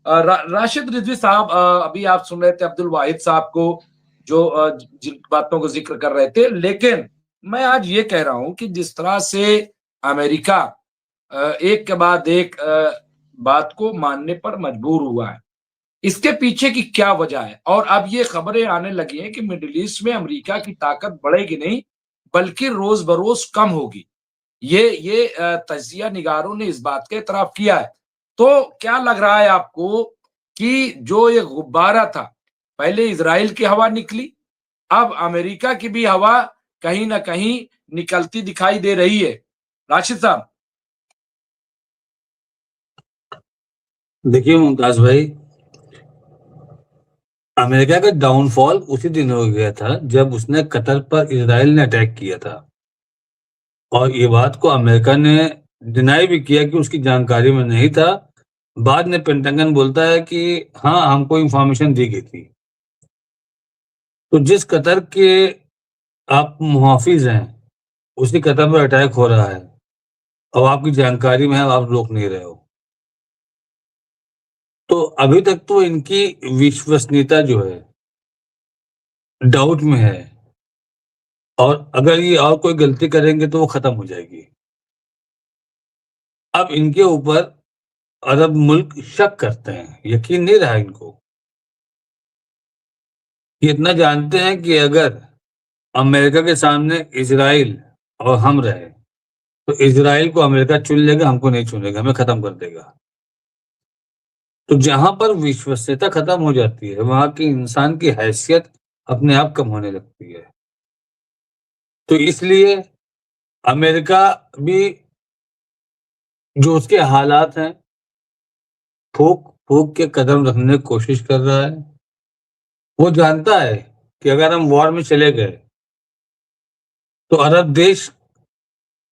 राशिद रिजवी साहब, अभी आप सुन रहे थे अब्दुल वाहिद साहब को, जो जिन बातों को जिक्र कर रहे थे, लेकिन मैं आज ये कह रहा हूं कि जिस तरह से अमेरिका एक के बाद एक बात को मानने पर मजबूर हुआ है, इसके पीछे की क्या वजह है? और अब ये खबरें आने लगी हैं कि मिडिल ईस्ट में अमेरिका की ताकत बढ़ेगी नहीं, बल्कि रोज बरोज कम होगी। ये तजिया निगारों ने इस बात का इतराफ किया है। तो क्या लग रहा है आपको कि जो ये गुब्बारा था, पहले इज़राइल की हवा निकली, अब अमेरिका की भी हवा कहीं न कहीं निकलती दिखाई दे रही है? राशिद साहब। देखिए मुमताज भाई, अमेरिका का डाउनफॉल उसी दिन हो गया था जब उसने कतर पर इजराइल ने अटैक किया था। और ये बात को अमेरिका ने डिनाई भी किया कि उसकी जानकारी में नहीं था। बाद में पेंटागन बोलता है कि हाँ, हमको इंफॉर्मेशन दी गई थी। तो जिस कतर के आप मुहाफिज हैं, उसी कतर पर अटैक हो रहा है और आपकी जानकारी में है, आप रोक नहीं रहे हो। तो अभी तक तो इनकी विश्वसनीयता जो है डाउट में है, और अगर ये और कोई गलती करेंगे तो वो खत्म हो जाएगी। अब इनके ऊपर अरब मुल्क शक करते हैं, यकीन नहीं रहा इनको। ये इतना जानते हैं कि अगर अमेरिका के सामने इजराइल और हम रहे तो इजराइल को अमेरिका चुन लेगा, हमको नहीं चुनेगा, हमें खत्म कर देगा। तो जहां पर विश्वसनीयता खत्म हो जाती है, वहां की इंसान की हैसियत अपने आप कम होने लगती है। तो इसलिए अमेरिका भी जो उसके हालात हैं, फूक फूक के कदम रखने की कोशिश कर रहा है। वो जानता है कि अगर हम वॉर में चले गए तो अरब देश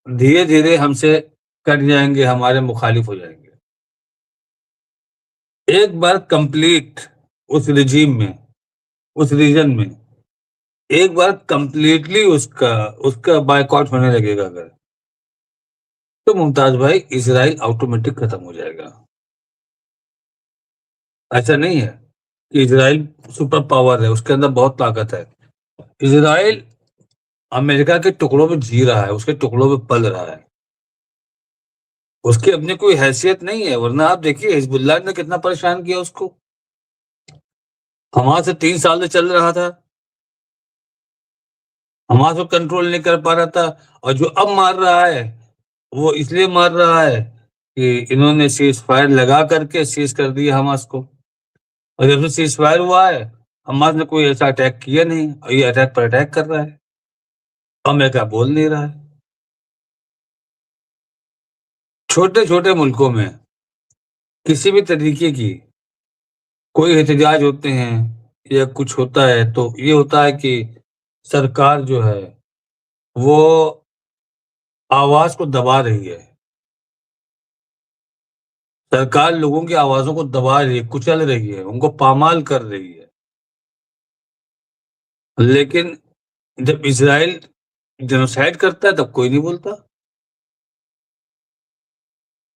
धीरे धीरे हमसे कट जाएंगे, हमारे मुखालिफ हो जाएंगे। एक बार कंप्लीट उस रिजीम में, उस रीजन में एक बार कंप्लीटली उसका उसका बायकॉट होने लगेगा अगर, तो मुमताज भाई इसराइल ऑटोमेटिक खत्म हो जाएगा। ऐसा नहीं है कि इसराइल सुपर पावर है, उसके अंदर बहुत ताकत है। इसराइल अमेरिका के टुकड़ों में जी रहा है, उसके टुकड़ों में पल रहा है। उसकी अपनी कोई हैसियत नहीं है, वरना आप देखिए हिजबुल्लाह ने कितना परेशान किया उसको। हमास से 3 साल से चल रहा था, हमास को कंट्रोल नहीं कर पा रहा था। और जो अब मार रहा है वो इसलिए मार रहा है कि इन्होंने सीज फायर लगा करके सीज कर दिया हमास को। और जब से सीज फायर हुआ है, हमास ने कोई ऐसा अटैक किया नहीं, और ये अटैक पर अटैक कर रहा है। अमेरिका बोल नहीं रहा है। छोटे छोटे मुल्कों में किसी भी तरीके की कोई एहतजाज होते हैं या कुछ होता है, तो ये होता है कि सरकार जो है वो आवाज को दबा रही है। सरकार लोगों की आवाजों को दबा रही है, कुचल रही है, उनको पामाल कर रही है। लेकिन जब इजराइल जेनोसाइड करता है तब कोई नहीं बोलता।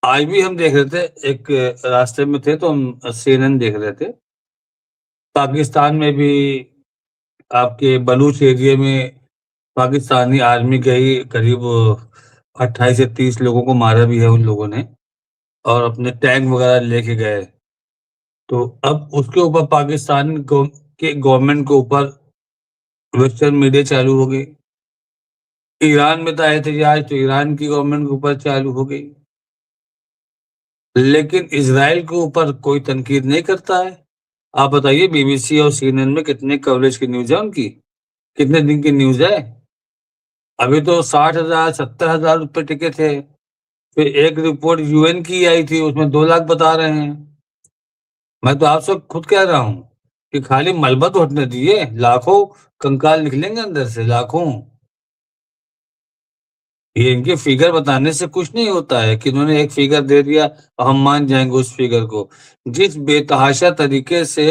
आज भी हम देख रहे थे, एक रास्ते में थे तो हम सीएनएन देख रहे थे। पाकिस्तान में भी आपके बलूच एरिया में पाकिस्तानी आर्मी गई, करीब 28 से 30 लोगों को मारा भी है उन लोगों ने, और अपने टैंक वगैरह लेके गए। तो अब उसके ऊपर पाकिस्तान के गवर्नमेंट के ऊपर वेस्टर्न मीडिया चालू हो गई। ईरान में था एहतजाज, तो ईरान की गवर्नमेंट के ऊपर चालू हो गई। लेकिन इजराइल के ऊपर कोई तनकीद नहीं करता है। आप बताइए, बीबीसी और सीएनएन में कितने कवरेज की न्यूज है उनकी, कितने दिन की न्यूज है? अभी तो 60,000 70,000 रुपए टिके थे। फिर एक रिपोर्ट यूएन की आई थी, उसमें 2 लाख बता रहे हैं। मैं तो आपसे खुद कह रहा हूँ कि खाली मलबा तो हटने दीजिए, लाखों कंकाल निकलेंगे अंदर से, लाखों। ये इनके फिगर बताने से कुछ नहीं होता है कि इन्होंने एक फिगर दे दिया और हम मान जाएंगे उस फिगर को। जिस बेतहाशा तरीके से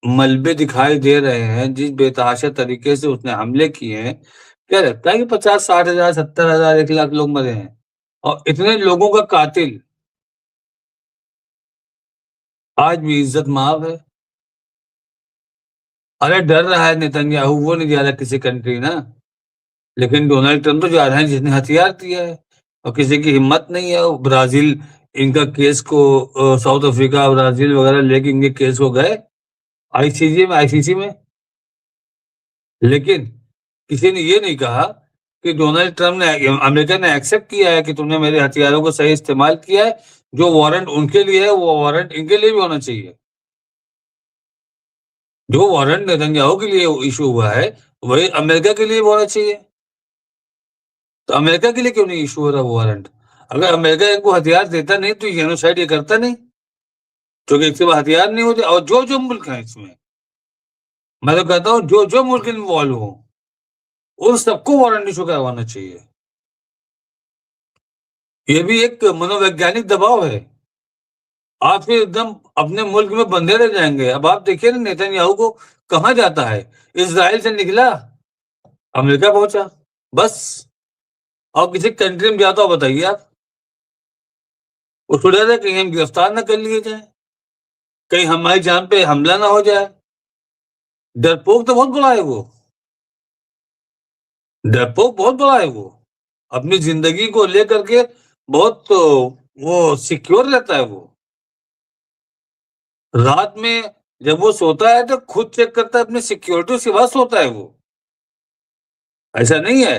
मलबे दिखाई दे रहे हैं, जिस बेतहाशा तरीके से उसने हमले किए हैं, क्या लगता है कि 50-60,000 70,000 1 लाख लोग मरे हैं? और इतने लोगों का कातिल आज भी इज्जत माफ है। अरे डर रहा है नेतन्याहू, वो नहीं जा रहा किसी कंट्री ना, लेकिन डोनाल्ड ट्रंप तो जा रहे हैं जिसने हथियार दिया है, और किसी की हिम्मत नहीं है। वो ब्राजील इनका केस को साउथ अफ्रीका ब्राजील वगैरह लेके इनके केस को गए आईसीसी में, लेकिन किसी ने ये नहीं कहा कि डोनाल्ड ट्रंप ने, अमेरिका ने एक्सेप्ट किया है कि तुमने मेरे हथियारों को सही इस्तेमाल किया है। जो वारंट उनके लिए है वो वारंट इनके लिए भी होना चाहिए। जो वारंट नेतन्याहू के लिए इशू हुआ है वही अमेरिका के लिए भी होना चाहिए। तो अमेरिका के लिए क्यों नहीं इशू हो रहा वो वारंट? अगर अमेरिका इनको हथियार देता नहीं तो जेनोसाइड ये करता नहीं, क्योंकि इसके पास हथियार नहीं होते। और जो जो मुल्क हैं इसमें, मैं तो कहता हूँ जो जो मुल्क इन्वॉल्व हो उन सबको वारंट इशू करवाना चाहिए। ये भी एक मनोवैज्ञानिक दबाव है। आप फिर एकदम अपने मुल्क में बंधे रह जाएंगे। अब आप देखिए ना नेतन्याहू को कहाँ जाता है, इजराइल से निकला अमेरिका पहुंचा, बस। और किसी कंट्री में जाता हो बताइए आप, उसको डर है कहीं हम गिरफ्तार ना कर लिए जाए, कहीं हमारी जान पे हमला ना हो जाए। डरपोक तो बहुत बड़ा है वो, डरपोक बहुत बड़ा है वो, अपनी जिंदगी को लेकर के बहुत वो सिक्योर रहता है वो। रात में जब वो सोता है तो खुद चेक करता है अपनी सिक्योरिटी, उसके बाद सोता है वो। ऐसा नहीं है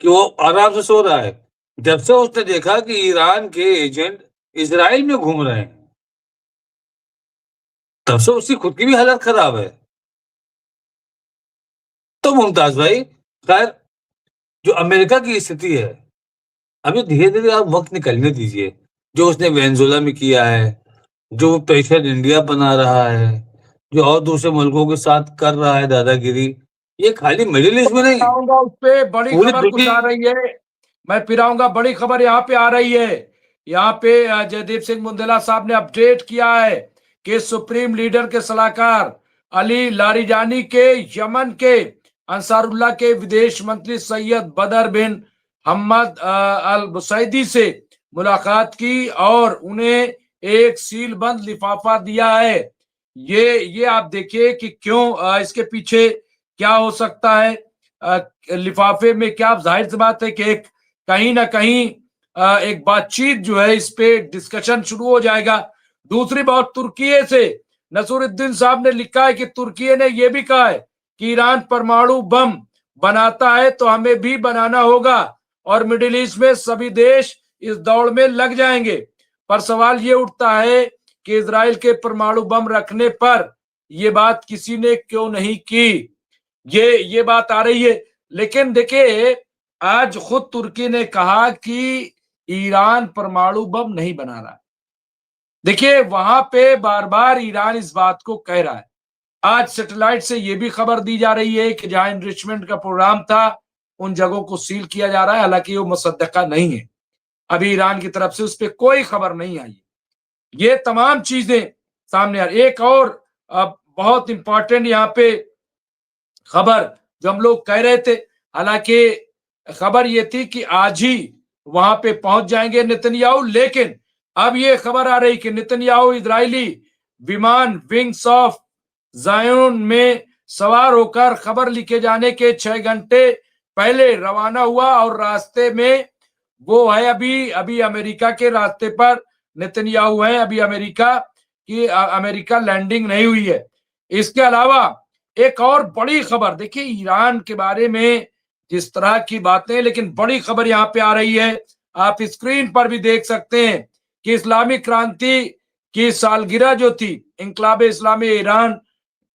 कि वो आराम से सो रहा है। जब से उसने देखा कि ईरान के एजेंट इजराइल में घूम रहे हैं, तब से उसकी खुद की भी हालत खराब है। तो मुमताज भाई, खैर, जो अमेरिका की स्थिति है, अभी धीरे धीरे आप वक्त निकलने दीजिए। जो उसने वेनेजुएला में किया है, जो वो प्रेशर इंडिया बना रहा है, जो और दूसरे मुल्कों के साथ कर रहा है दादागिरी, ये खाली मिडिल ईस्ट में नहीं, आऊंगा उस पे, बड़ी पूरी खबर कुछ आ दुनिया। रही है। मैं फिर आऊंगा, बड़ी खबर यहाँ पे आ रही है। यहाँ पे जयदीप सिंह मुंडेला साहब ने अपडेट किया है कि सुप्रीम लीडर के सलाहकार अली लारिजानी के यमन के अंसारुल्लाह के विदेश मंत्री सैयद बदर बिन हमद अल बुसैदी से मुलाकात की और उन्हें एक सीलबंद लिफाफा दिया है। ये आप देखिए कि क्यों, इसके पीछे क्या हो सकता है। लिफाफे में क्या, जाहिर सी बात है कि एक कहीं ना कहीं एक बातचीत जो है, इस पे डिस्कशन शुरू हो जाएगा। दूसरी बात, तुर्की से नसरुद्दीन साहब ने लिखा है कि तुर्की ने यह भी कहा है कि ईरान परमाणु बम बनाता है तो हमें भी बनाना होगा और मिडिल ईस्ट में सभी देश इस दौड़ में लग जाएंगे। पर सवाल ये उठता है कि इजराइल के परमाणु बम रखने पर यह बात किसी ने क्यों नहीं की। ये बात आ रही है। लेकिन देखिए, आज खुद तुर्की ने कहा कि ईरान परमाणु बम नहीं बना रहा। देखिए, वहां पे बार बार ईरान इस बात को कह रहा है। आज सैटेलाइट से यह भी खबर दी जा रही है कि जहां एनरिचमेंट का प्रोग्राम था उन जगहों को सील किया जा रहा है। हालांकि वो मुसद्दका नहीं है, अभी ईरान की तरफ से उस पर कोई खबर नहीं आई। ये तमाम चीजें सामने आ रही। एक और बहुत इंपॉर्टेंट यहाँ पे खबर जो हम लोग कह रहे थे, हालांकि खबर ये थी कि आज ही वहां पे पहुंच जाएंगे नेतन्याहू, लेकिन अब ये खबर आ रही कि नेतन्याहू इजरायली विमान विंग्स ऑफ जायोन में सवार होकर खबर लिखे जाने के 6 घंटे पहले रवाना हुआ और रास्ते में वो है, अभी अभी अमेरिका के रास्ते पर नेतन्याहू है। अभी अमेरिका लैंडिंग नहीं हुई है। इसके अलावा एक और बड़ी खबर, देखिए ईरान के बारे में जिस तरह की बातें, लेकिन बड़ी खबर यहाँ पे आ रही है, आप स्क्रीन पर भी देख सकते हैं कि इस्लामिक क्रांति की सालगिरह जो थी, इंकलाब इस्लामी ईरान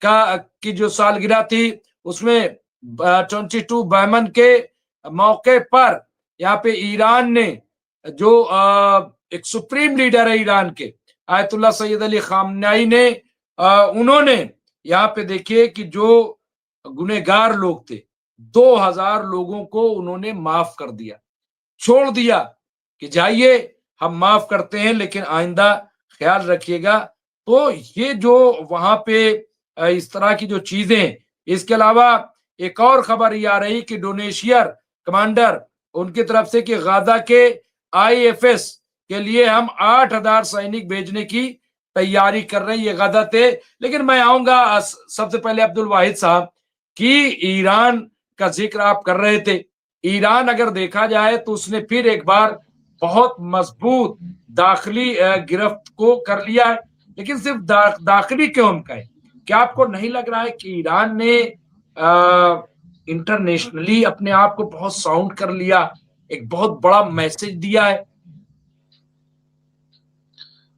का की जो सालगिरह थी, उसमें 22 बहमन के मौके पर यहाँ पे ईरान ने जो एक सुप्रीम लीडर है ईरान के, आयतुल्लाह सैयद अली खामनेई ने, उन्होंने यहाँ पे देखिए कि जो गुनहगार लोग थे 2000 लोगों को उन्होंने माफ कर दिया, छोड़ दिया कि जाइए हम माफ करते हैं लेकिन आइंदा ख्याल रखिएगा। तो ये जो वहां पे इस तरह की जो चीजें, इसके अलावा एक और खबर ये आ रही कि डोनेशियर कमांडर उनकी तरफ से कि गाजा के आईएफएस के लिए हम 8000 सैनिक भेजने की तैयारी कर रहे हैं, ये गलत है। लेकिन मैं आऊंगा सबसे पहले अब्दुल वाहिद साहब कि ईरान का जिक्र आप कर रहे थे। ईरान अगर देखा जाए तो उसने फिर एक बार बहुत मजबूत दाखिली गिरफ्त को कर लिया है। लेकिन सिर्फ दाखिली क्यों हम कहें, क्या आपको नहीं लग रहा है कि ईरान ने इंटरनेशनली अपने आप को बहुत साउंड कर लिया, एक बहुत बड़ा मैसेज दिया है?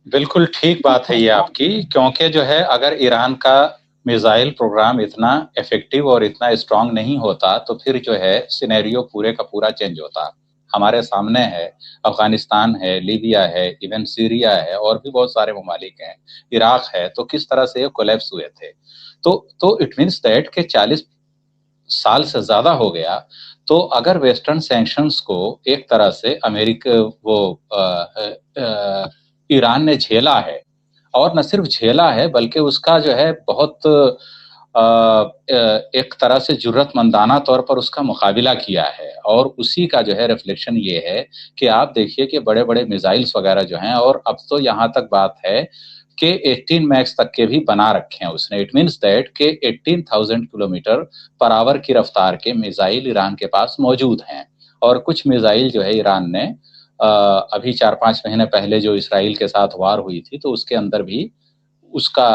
बिल्कुल ठीक बात है ये आपकी, क्योंकि जो है अगर ईरान का मिसाइल प्रोग्राम इतना इफेक्टिव और इतना स्ट्रांग नहीं होता तो फिर जो है सिनेरियो पूरे का पूरा चेंज होता। हमारे सामने है अफगानिस्तान है, लीबिया है, इवन सीरिया है और भी बहुत सारे ममालिक हैं, इराक है, तो किस तरह से ये कोलैप्स हुए थे। तो इट मीन्स दैट के 40 साल से ज्यादा हो गया। तो अगर वेस्टर्न सैंक्शंस को एक तरह से अमेरिका ईरान ने झेला है, और न सिर्फ झेला है बल्कि उसका जो है बहुत एक तरह से जुर्रतमंदाना तौर पर उसका मुकाबिला किया है, और उसी का जो है रिफ्लेक्शन ये है कि आप देखिए कि बड़े बड़े मिसाइल्स वगैरह जो हैं, और अब तो यहाँ तक बात है कि 18 मैक्स तक के भी बना रखे हैं उसने। इट मीन्स दैट कि 18,000 किलोमीटर पर आवर की रफ्तार के मिसाइल ईरान के पास मौजूद हैं। और कुछ मिसाइल जो है ईरान ने अभी 4-5 महीने पहले जो इसराइल के साथ वार हुई थी तो उसके अंदर भी उसका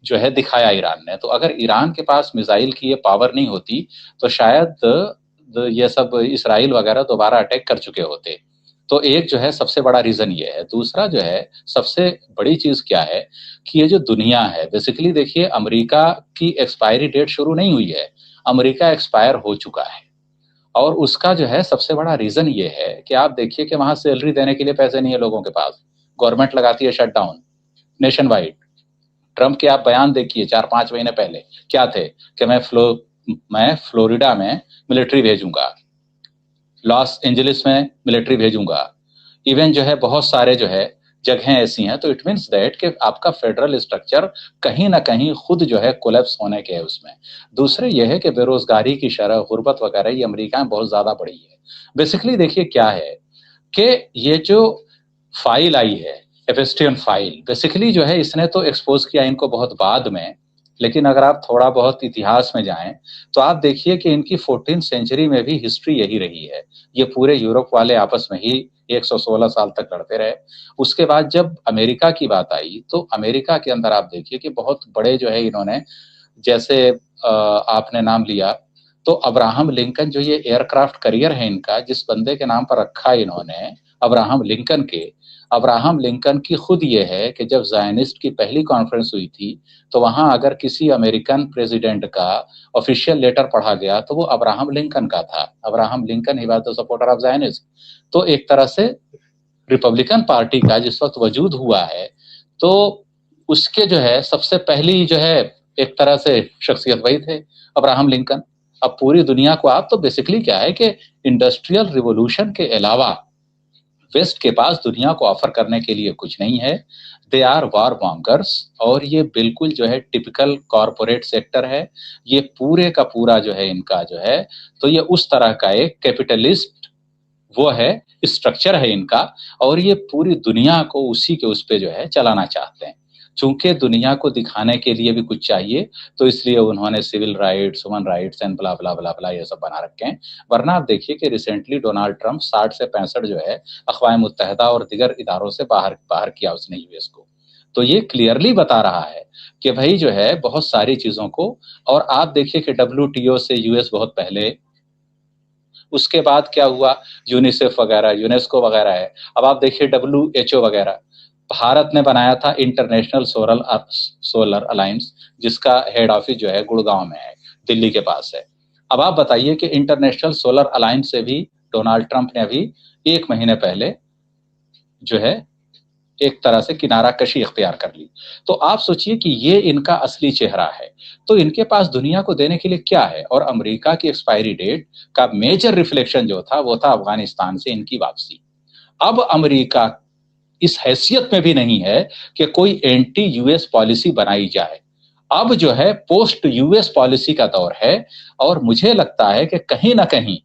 जो है दिखाया ईरान ने। तो अगर ईरान के पास मिसाइल की ये पावर नहीं होती तो शायद ये सब इसराइल वगैरह दोबारा अटैक कर चुके होते। तो एक जो है सबसे बड़ा रीजन ये है। दूसरा जो है सबसे बड़ी चीज क्या है कि ये जो दुनिया है, बेसिकली देखिए अमेरिका की एक्सपायरी डेट शुरू नहीं हुई है, अमेरिका एक्सपायर हो चुका है। और उसका जो है सबसे बड़ा रीजन ये है कि आप देखिए कि वहां सैलरी देने के लिए पैसे नहीं है लोगों के पास, गवर्नमेंट लगाती है शटडाउन नेशन वाइड। ट्रंप के आप बयान देखिए 4-5 महीने पहले क्या थे कि मैं फ्लोरिडा में मिलिट्री भेजूंगा, लॉस एंजलिस में मिलिट्री भेजूंगा, इवन जो है बहुत सारे जो है जगहें ऐसी हैं। तो इट मीन्स दैट कि आपका फेडरल स्ट्रक्चर कहीं ना कहीं खुद जो है कोलैप्स होने के है उसमें। दूसरे ये है कि बेरोजगारी की शरह, गुर्बत वगैरह ये अमेरिका में बहुत ज्यादा बढ़ी है। बेसिकली देखिए क्या है कि ये जो फाइल आई है एफेस्टियन फाइल, बेसिकली जो है इसने तो एक्सपोज किया इनको बहुत बाद में, लेकिन अगर आप थोड़ा बहुत इतिहास में जाएं तो आप देखिए कि इनकी 14th सेंचुरी में भी हिस्ट्री यही रही है। ये पूरे यूरोप वाले आपस में ही 116 साल तक लड़ते रहे। उसके बाद जब अमेरिका की बात आई तो अमेरिका के अंदर आप देखिए कि बहुत बड़े जो है इन्होंने, जैसे आपने नाम लिया तो अब्राहम लिंकन, जो ये एयरक्राफ्ट करियर है इनका, जिस बंदे के नाम पर रखा है इन्होंने अब्राहम लिंकन के, अब्राहम लिंकन की खुद ये है कि जब ज़ायनिस्ट की पहली कॉन्फ्रेंस हुई थी तो वहां अगर किसी अमेरिकन प्रेसिडेंट का ऑफिशियल लेटर पढ़ा गया तो वो अब्राहम लिंकन का था। Abraham Lincoln he was the supporter of Zionist. तो एक तरह से रिपब्लिकन पार्टी का जिस वक्त वजूद हुआ है तो उसके जो है सबसे पहली जो है एक तरह से शख्सियत वही थे, अब्राहम लिंकन। अब पूरी दुनिया को आप तो बेसिकली क्या है कि इंडस्ट्रियल रिवोल्यूशन के अलावा वेस्ट के पास दुनिया को ऑफर करने के लिए कुछ नहीं है। दे आर वॉर मॉन्गर्स, और ये बिल्कुल जो है टिपिकल कॉरपोरेट सेक्टर है। ये पूरे का पूरा जो है इनका जो है, तो ये उस तरह का एक कैपिटलिस्ट वो है, स्ट्रक्चर है इनका, और ये पूरी दुनिया को उसी के उस पे जो है चलाना चाहते हैं। चूंकि दुनिया को दिखाने के लिए भी कुछ चाहिए तो इसलिए उन्होंने civil rights, human rights and blah blah blah blah ये सब बना रखे हैं। वरना आप देखिए कि रिसेंटली डोनाल्ड ट्रंप 60 से 65 जो है अक़वाम मुत्तहिदा और दीगर इदारों से बाहर किया उसने यूएस को। तो ये क्लियरली बता रहा है कि भाई जो है बहुत सारी चीजों को, और आप देखिए कि WTO से यूएस बहुत पहले, उसके बाद क्या हुआ, यूनिसेफ वगैरह, यूनेस्को वगैरह है। अब आप देखिए WHO वगैरह, भारत ने बनाया था इंटरनेशनल सोलर अलायंस, जिसका हेड ऑफिस जो है गुड़गांव में है, दिल्ली के पास है। अब आप बताइए कि इंटरनेशनल सोलर अलायंस से भी डोनाल्ड ट्रंप ने अभी 1 महीने पहले जो है एक तरह से किनारा कशी इख्तियार कर ली। तो आप सोचिए कि ये इनका असली चेहरा है। तो इनके पास दुनिया को देने के लिए क्या है, और अमेरिका की एक्सपायरी डेट का मेजर रिफ्लेक्शन जो था वो था अफगानिस्तान से इनकी वापसी। अब अमेरिका इस हैसियत में भी नहीं है कि कोई एंटी यूएस पॉलिसी बनाई जाए। अब जो है पोस्ट यूएस पॉलिसी का दौर है, और मुझे लगता है कि कहीं ना कहीं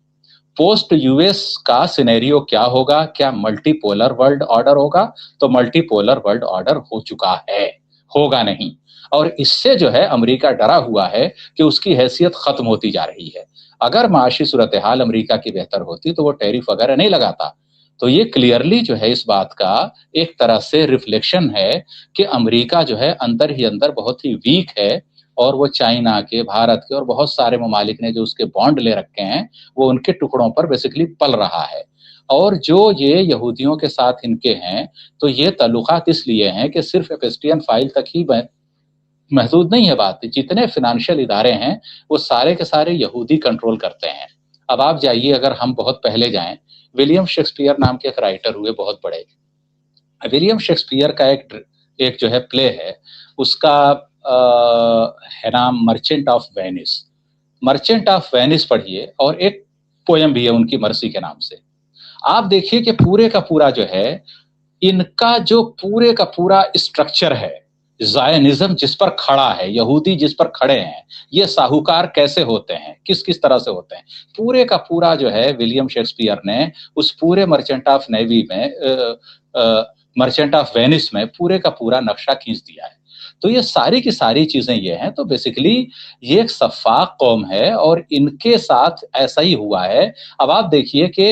पोस्ट यूएस का सिनेरियो क्या होगा, क्या मल्टीपोलर वर्ल्ड ऑर्डर होगा? तो मल्टीपोलर वर्ल्ड ऑर्डर हो चुका है, होगा नहीं। और इससे जो है अमेरिका डरा हुआ है कि उसकी हैसियत खत्म होती जा रही है। अगर माशी सूरत हाल अमेरिका की बेहतर होती तो वो टैरिफ वगैरह नहीं लगाता। तो ये क्लियरली जो है इस बात का एक तरह से रिफ्लेक्शन है कि अमेरिका जो है अंदर ही अंदर बहुत ही वीक है, और वो चाइना के, भारत के और बहुत सारे ममालिक ने जो उसके बॉन्ड ले रखे हैं वो उनके टुकड़ों पर बेसिकली पल रहा है। और जो ये यहूदियों के साथ इनके हैं, तो ये ताल्लुकात इसलिए हैं कि सिर्फ एपस्टियन फाइल तक ही महदूद नहीं है बात। जितने फिनेंशियल इदारे हैं वो सारे के सारे यहूदी कंट्रोल करते हैं। अब आप जाइए, अगर हम बहुत पहले जाएं, विलियम शेक्सपियर नाम के एक राइटर हुए बहुत बड़े। विलियम शेक्सपियर का एक जो है प्ले है, उसका है नाम merchant of Venice. Merchant of Venice पढ़िए, और एक पोयम भी है उनकी मर्सी के नाम से। आप देखिए कि पूरे का पूरा जो है इनका जो पूरे का पूरा स्ट्रक्चर है, ज़ायनिज्म जिस पर खड़ा है, यहूदी जिस पर खड़े हैं, ये साहूकार कैसे होते हैं, किस किस तरह से होते हैं, पूरे का पूरा जो है विलियम शेक्सपियर ने उस पूरे मर्चेंट ऑफ नेवी में, मर्चेंट ऑफ वेनिस में पूरे का पूरा नक्शा खींच दिया है। तो ये सारी की सारी चीजें ये हैं। तो बेसिकली ये एक सफाक कौम है और इनके साथ ऐसा ही हुआ है। अब आप देखिए कि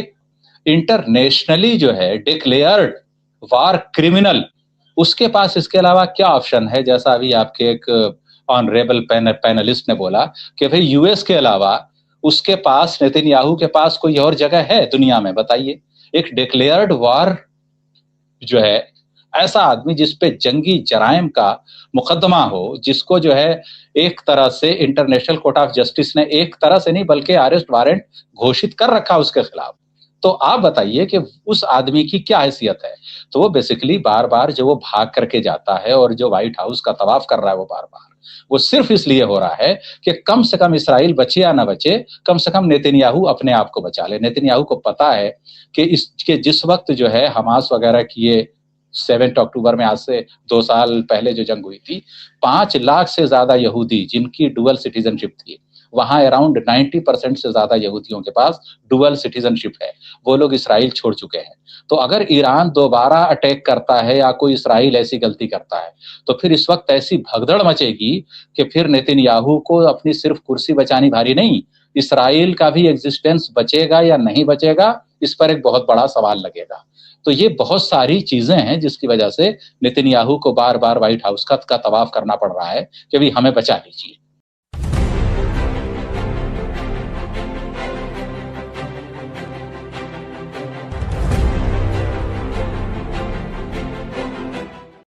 इंटरनेशनली जो है डिक्लेयर्ड वार क्रिमिनल, उसके पास इसके अलावा क्या ऑप्शन है? जैसा अभी आपके एक ऑनरेबल पैनलिस्ट ने बोला कि भाई यूएस के अलावा उसके पास, नेतन्याहू के पास कोई और जगह है दुनिया में? बताइए, एक डिक्लेयर्ड वार जो है, ऐसा आदमी जिस पे जंगी जराइम का मुकदमा हो, जिसको जो है एक तरह से इंटरनेशनल कोर्ट ऑफ जस्टिस ने, एक तरह से नहीं बल्कि अरेस्ट वारंट घोषित कर रखा उसके खिलाफ। तो आप बताइए कि उस आदमी की क्या हैसियत है? तो वो बेसिकली बार बार जो वो भाग करके जाता है और जो व्हाइट हाउस का तवाफ कर रहा है वो बार बार, वो सिर्फ इसलिए हो रहा है कि कम से कम इसराइल बचे या ना बचे, कम से कम नेतन्याहू अपने आप को बचा ले। नेतन्याहू को पता है कि इसके जिस वक्त जो है हमास वगैरह की ये 7 अक्टूबर में, आज से 2 साल पहले जो जंग हुई थी, 5 लाख से ज्यादा यहूदी जिनकी डुअल सिटीजनशिप थी, वहां अराउंड 90% से ज्यादा यहूदियों के पास डुअल सिटीजनशिप है, वो लोग इसराइल छोड़ चुके हैं। तो अगर ईरान दोबारा अटैक करता है या कोई इसराइल ऐसी गलती करता है, तो फिर इस वक्त ऐसी भगदड़ मचेगी कि फिर नेतन्याहू को अपनी सिर्फ कुर्सी बचानी भारी नहीं, इसराइल का भी एग्जिस्टेंस बचेगा या नहीं बचेगा, इस पर एक बहुत बड़ा सवाल लगेगा। तो ये बहुत सारी चीजें हैं जिसकी वजह से नेतन्याहू को बार बार व्हाइट हाउस का तवाफ करना पड़ रहा है कि भाई हमें बचा लीजिए।